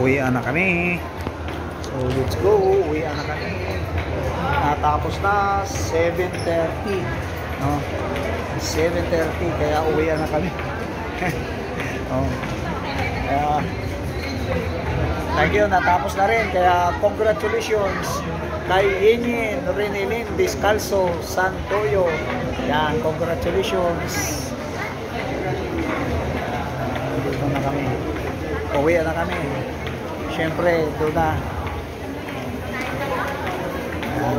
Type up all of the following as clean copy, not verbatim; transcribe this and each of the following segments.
Uwian na kami. So let's go. Uwian na kami. Natapos na 7:30. No? 7:30 kaya uwian na kami. Oh. Thank you, natapos na rin. Kaya congratulations kay Yin Renilin Descalzo Santoyo. Yan, congratulations. Dito na kami. Uwian na kami. Siyempre, doon na. Yan.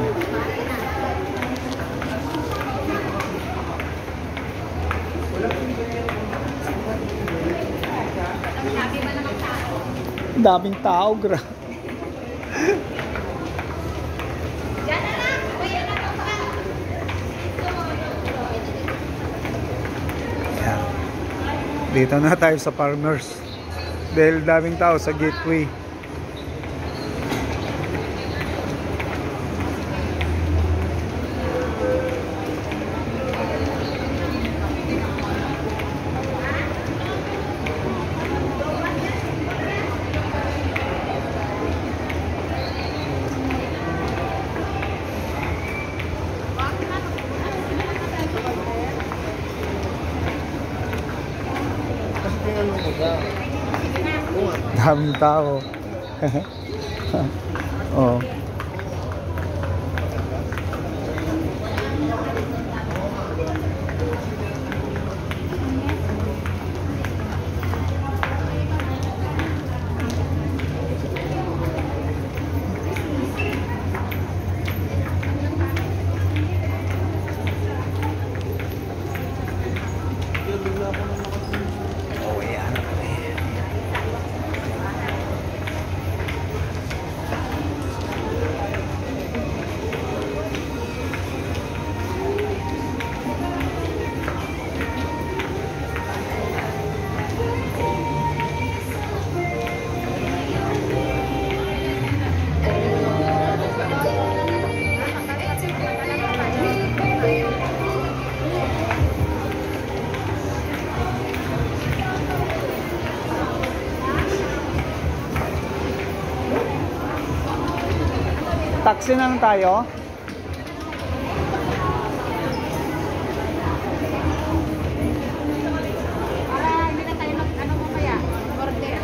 Daming tao, gra. Yan. Dito na tayo sa Farmers. Dahil daming tao sa gateway. Daming tao. Oh. Taxi na lang tayo. Hindi na tayo ano mo kaya? Order.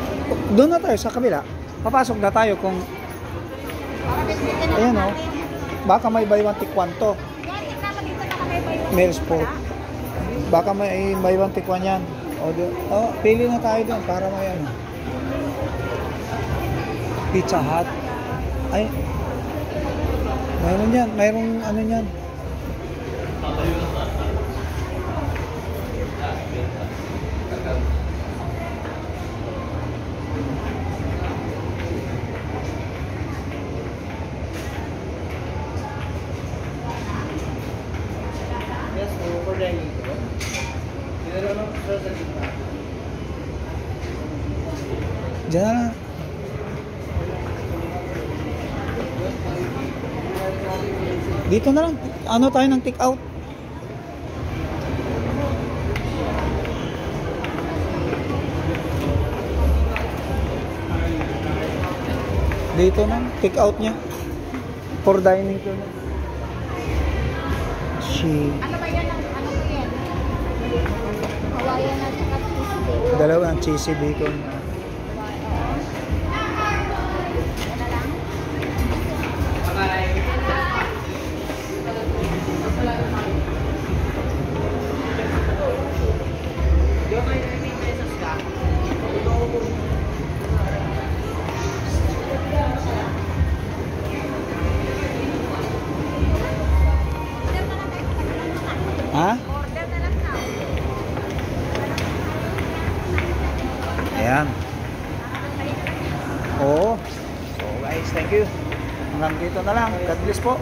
Doon na tayo sa kabila. Papasok na tayo kung ayan o. Baka may buy one take one to. Meals po. Baka may buy one take one yan. O, pili na tayo doon para may ano. Pizza Hut. Ay. Mayroon yan, mayroong ano yan. Yes, over there. Diyan na. Dito na lang, ano tayo ng take out. Dito na, take out niya. For dining to na. Ano ba yan? Ano ba yan? Hawaiian at saka cheesy bacon. Dalawang cheesy bacon. Ha? Order na lang na. Ayan. Oo. So guys, thank you. Hanggang dito na lang. God bless po.